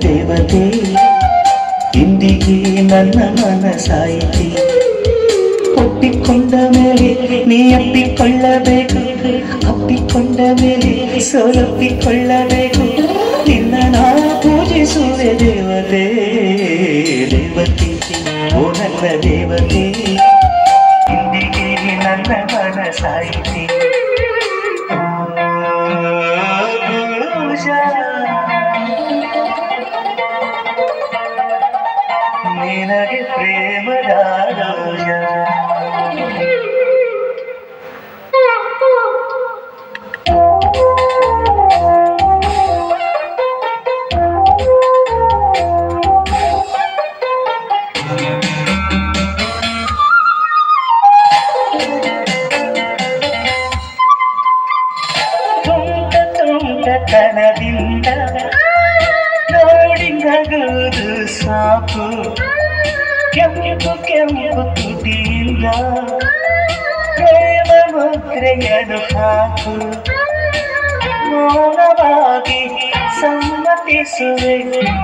ದೇವತೆ ಇಂದಿಗೆ ನನ್ನ ಮನಸಾಯಿತಿ ಒಪ್ಪಿಕೊಂಡ ಮೇಲೆ ನೀ ಅಪ್ಪಿಕೊಳ್ಳಬೇಕು ಅಪ್ಪಿಕೊಂಡ ಮೇಲೆ ಸೋಲಪ್ಪಿಕೊಳ್ಳಬೇಕು ನಿನ್ನ ನಾ ಪೂಜಿಸುವೆ ದೇವತೆ ದೇವತೆ ಓ ನನ್ನ ದೇವತೆ ಇಂದಿಗೆ ನನ್ನ ಮನಸಾಯಿತಿ ನಿನಗೆ ಪ್ರೇಮದ ರೋಜ ತುಂಟತನದಿಂದ ನೋಡಿ ನಗುವುದು ಸಾಕು ಕೆಂಪು ಕೆಂಪು ತುಟಿಯಿಂದ ಪ್ರೇಮ ಮುದ್ರೆಯನ್ನು ಹಾಕು ಮೌನವಾಗಿ ಸಮ್ಮತಿಸುವೆ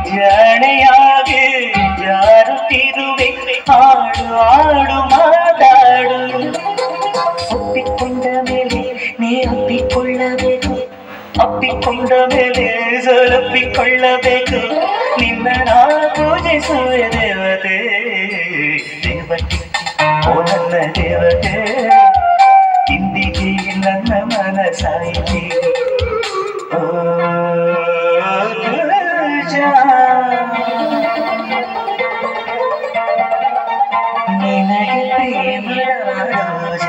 ಜಾಣೆಯಾಗಿ ಜಾರುತ್ತಿರುವೆ ಹಾಡು ಹಾಡು ಮಾತಾಡು ಒಪ್ಪಿಕೊಂಡ ಮೇಲೆ ನೀ ಅಪ್ಪಿಕೊಳ್ಳಬೇಕು ಅಪ್ಪಿಕೊಂಡ ಮೇಲೆ ಸೊಲಪ್ಪಿಕೊಳ್ಳಬೇಕು ನಿನ್ನ ನಾ ಪೂಜಿಸುವೆ ದೇವತೆ ದೇವತೆ ಓ ನನ್ನ ದೇವತೆ ಇಂದಿಗೆ ನನ್ನ ಮನಸಾಯಿತಿ ಓ ನಿನಗೆ ಪ್ರೇಮದ ರೋಜ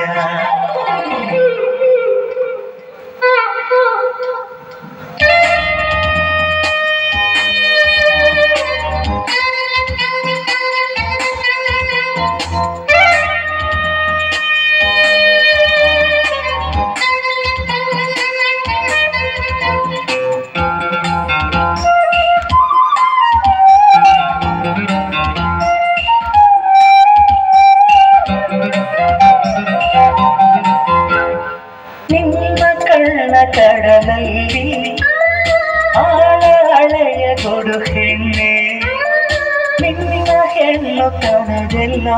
ನಿಮ್ಮ ಕಣ್ಣ ಕಡಲಲ್ಲಿ ಆಳ ಹಳೆಯ ಕೊಡು ಹೆಣ್ಣೆ ನಿನ್ನ ಹೆಣ್ಣು ಕಣದೆಲ್ಲ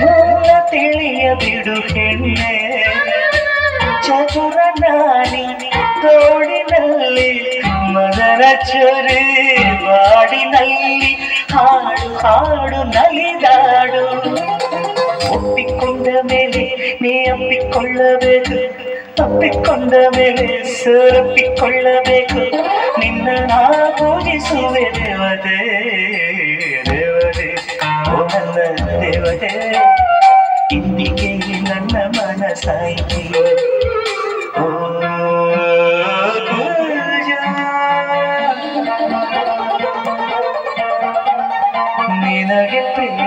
ಮೂಲ ತಿಳಿಯ ಬಿಡು ಹೆಣ್ಣೆ ಚತುರ ನಾನಿ ತೋಡಿನಲ್ಲಿ ಮದರ ಚೊರೆ ಬಾಡಿನಲ್ಲಿ ಹಾಡು ಹಾಡು ನಲಿದಾಡು ಒಪ್ಪಿಕೊಂಡ ಮೇಲೆ ನೀ ಅಪ್ಪಿಕೊಳ್ಳಬೇಕು ತಪ್ಪಿಕೊಂಡ ಮೇಲೆ ಸೊರಪಿಕೊಳ್ಳಬೇಕು ನಿನ್ನ ನಾ ಪೂಜಿಸುವೆ ದೇವತೆ ದೇವತೆ ಓ ನನ್ನ ದೇವತೆ ಇಂದಿಗೆ ನನ್ನ ಮನಸಾಯಿತಿ ಓ ನಿನಗೆ ಪ್ರೇಮ